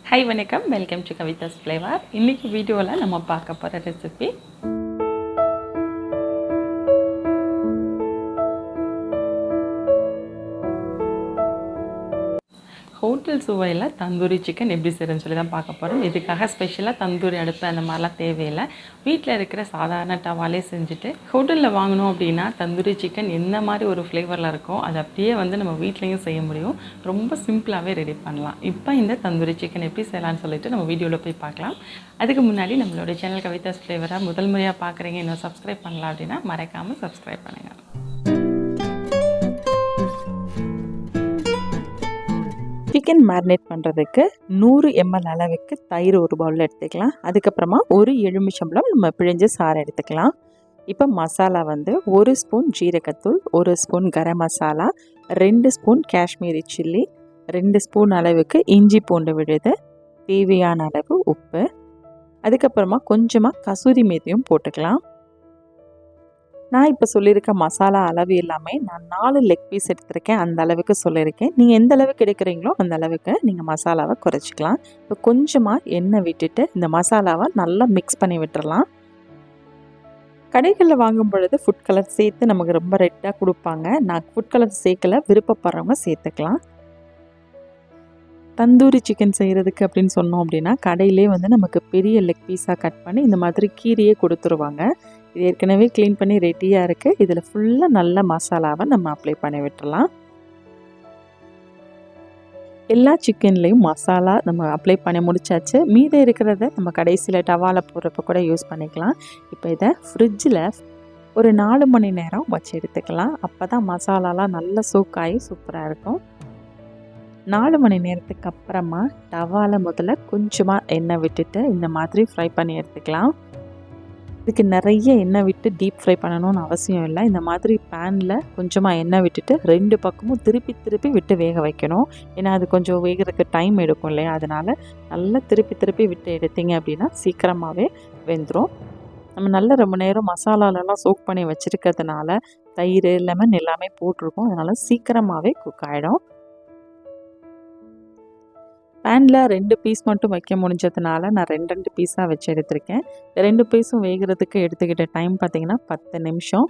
Hi வணக்கம், welcome to Kavidas flavour. இன்றைக்கி வீடியோவில் நம்ம பார்க்க போகிற ரெசிபி ஹோட்டல் சுவையில் தந்தூரி சிக்கன் எப்படி செய்யறதுன்னு சொல்லி தான் பார்க்க போகிறோம். இதுக்காக ஸ்பெஷலாக தந்தூரி அடுப்பு அந்த மாதிரிலாம் தேவையில்லை. வீட்டில் இருக்கிற சாதாரண டவாலே செஞ்சுட்டு ஹோட்டலில் வாங்கணும் அப்படின்னா தந்தூரி சிக்கன் என்ன மாதிரி ஒரு ஃப்ளேவரில் இருக்கும் அது அப்படியே நம்ம வீட்லேயும் செய்ய முடியும். ரொம்ப சிம்பிளாகவே ரெடி பண்ணலாம். இப்போ இந்த தந்தூரி சிக்கன் எப்படி செய்யலாம்னு சொல்லிட்டு நம்ம வீடியோவில் போய் பார்க்கலாம். அதுக்கு முன்னாடி நம்மளோட சேனல் கவிதாஸ் ஃப்ளேவராக முதல் முறையாக பார்க்குறீங்க, இன்னும் சப்ஸ்கிரைப் பண்ணலாம் அப்படின்னா மறக்காமல் சப்ஸ்கிரைப் பண்ணுங்கள். சிக்கன் மேரினேட் பண்ணுறதுக்கு 100 ml அளவுக்கு தயிர் ஒரு பவுலில் எடுத்துக்கலாம். அதுக்கப்புறமா ஒரு எலுமிச்சம்பழம் நம்ம பிழிஞ்சு சாறு எடுத்துக்கலாம். இப்போ மசாலா 1 ஸ்பூன் ஜீரகத்தூள், 1 spoon garam masala, 2 spoon Kashmiri chilli, 2 spoon அளவுக்கு இஞ்சி பூண்டு விழுது, தேவையான அளவு உப்பு, அதுக்கப்புறமா கொஞ்சமாக கசூரி மேத்தியும் போட்டுக்கலாம். நான் இப்போ சொல்லியிருக்க மசாலா அளவு எல்லாமே நான் 4 லெக் பீஸ் எடுத்திருக்கேன், அந்த அளவுக்கு சொல்லியிருக்கேன். நீங்கள் எந்த அளவுக்கு எடுக்கிறீங்களோ அந்த அளவுக்கு நீங்கள் மசாலாவை குறைச்சிக்கலாம். இப்போ கொஞ்சமாக எண்ணெய் விட்டுட்டு இந்த மசாலாவை நல்லா மிக்ஸ் பண்ணி விட்டுறலாம். கடைகளில் வாங்கும் பொழுது ஃபுட் கலர் சேர்த்து நமக்கு ரொம்ப ரெட்டாக கொடுப்பாங்க. நான் ஃபுட் கலர் சேர்க்கல, விருப்பப்படுறவங்க சேர்த்துக்கலாம். தந்தூரி சிக்கன் செய்கிறதுக்கு அப்படின்னு சொன்னோம் அப்படின்னா கடையிலே நமக்கு பெரிய லெக் பீஸாக கட் பண்ணி இந்த மாதிரி கீரையே கொடுத்துருவாங்க. இது ஏற்கனவே க்ளீன் பண்ணி ரெடியாக இருக்குது. இதில் ஃபுல்லாக நல்ல மசாலாவை நம்ம அப்ளை பண்ணி விட்டுறலாம். எல்லா சிக்கன்லேயும் மசாலா நம்ம அப்ளை பண்ணி முடிச்சாச்சு. மீதம் இருக்கிறத நம்ம கடைசியில் டவாவில் போடுறப்ப கூட யூஸ் பண்ணிக்கலாம். இப்போ இதை ஃப்ரிட்ஜில் ஒரு 4 மணி நேரம் வச்சு எடுத்துக்கலாம். அப்போ தான் மசாலாலாம் நல்லா சூக்காகி சூப்பராக இருக்கும். 4 மணி நேரத்துக்கு அப்புறமா டவாவில் முதல்ல கொஞ்சமாக எண்ணெய் விட்டுட்டு இந்த மாதிரி ஃப்ரை பண்ணி எடுத்துக்கலாம். இதுக்கு நிறைய எண்ணெய் விட்டு டீப் ஃப்ரை பண்ணணும்னு அவசியம் இல்லை. இந்த மாதிரி பேனில் கொஞ்சமாக எண்ணெய் விட்டுட்டு 2 பக்கமும் திருப்பி விட்டு வேக வைக்கணும். ஏன்னா அது கொஞ்சம் வேகிறதுக்கு டைம் எடுக்கும் இல்லையா, அதனால் நல்லா திருப்பி விட்டு எடுத்தீங்க அப்படின்னா சீக்கிரமாகவே வெந்துடும். நம்ம நல்ல ரொம்ப நேரம் மசாலாலெல்லாம் சோக் பண்ணி வச்சுருக்கிறதுனால தயிர் லெமன் எல்லாமே போட்டிருக்கோம், அதனால் சீக்கிரமாகவே குக் ஆகிடும். பேனில் 2 பீஸ் மட்டும் வைக்க முடிஞ்சதுனால நான் 2 பீஸாக வச்சு எடுத்திருக்கேன். 2 பீஸும் வேகிறதுக்கு எடுத்துக்கிட்ட டைம் பார்த்திங்கன்னா 10 நிமிஷம்.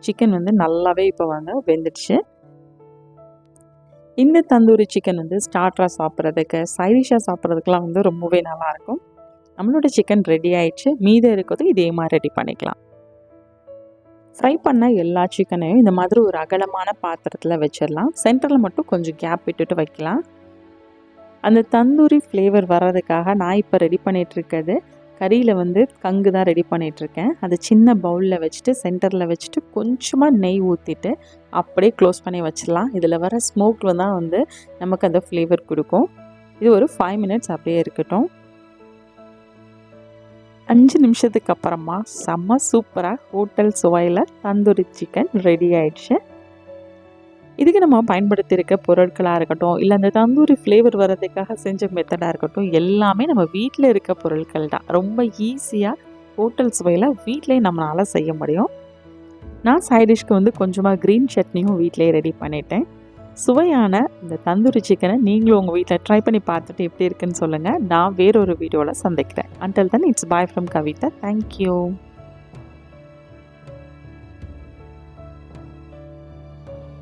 சிக்கன் நல்லாவே இப்போ வெந்துடுச்சு. இந்த தந்தூரி சிக்கன் ஸ்டார்டராக சாப்பிட்றதுக்கு, சைடிஷாக சாப்பிட்றதுக்குலாம் ரொம்பவே நல்லாயிருக்கும். நம்மளோட சிக்கன் ரெடி ஆயிடுச்சு. மீதம் இருக்கிறதும் இதே மாதிரி ரெடி பண்ணிக்கலாம். ஃப்ரை பண்ண எல்லா சிக்கனையும் இந்த மாதிரி ஒரு அகலமான பாத்திரத்தில் வச்சிடலாம். சென்டரில் மட்டும் கொஞ்சம் கேப் விட்டுட்டு வைக்கலாம். அந்த தந்தூரி ஃப்ளேவர் வர்றதுக்காக நான் இப்போ ரெடி பண்ணிகிட்ருக்கிறது கறியில் கங்கு தான் ரெடி பண்ணிகிட்ருக்கேன். அது சின்ன பவுலில் வச்சுட்டு சென்டரில் வச்சுட்டு கொஞ்சமாக நெய் ஊற்றிட்டு அப்படியே க்ளோஸ் பண்ணி வச்சிடலாம். இதில் வர ஸ்மோக்கில் தான் நமக்கு அந்த ஃப்ளேவர் கொடுக்கும். இது ஒரு 5 மினிட்ஸ் அப்படியே இருக்கட்டும். 5 நிமிஷத்துக்கு அப்புறமா செம்ம சூப்பராக ஹோட்டல் சுவையில் தந்தூரி சிக்கன் ரெடி ஆயிடுச்சு. இதுக்கு நம்ம பயன்படுத்தியிருக்க பொருட்களாக இருக்கட்டும், இல்லை அந்த தந்தூரி ஃப்ளேவர் வர்றதுக்காக செஞ்ச மெத்தடாக இருக்கட்டும், எல்லாமே நம்ம வீட்டில் இருக்க பொருட்கள் தான். ரொம்ப ஈஸியாக ஹோட்டல் சுவையில் வீட்டிலே நம்மளால் செய்ய முடியும். நான் சைடிஷ்க்கு கொஞ்சமாக க்ரீன் சட்னியும் வீட்டிலே ரெடி பண்ணிட்டேன். சுவையான இந்த தந்தூரி சிக்கனை நீங்களும் உங்கள் வீட்டில் ட்ரை பண்ணி பார்த்துட்டு எப்படி இருக்குன்னு சொல்லுங்கள். நான் வேறொரு வீடியோவில் சந்திக்கிறேன். Until then it's bye from Kavitha. Thank you.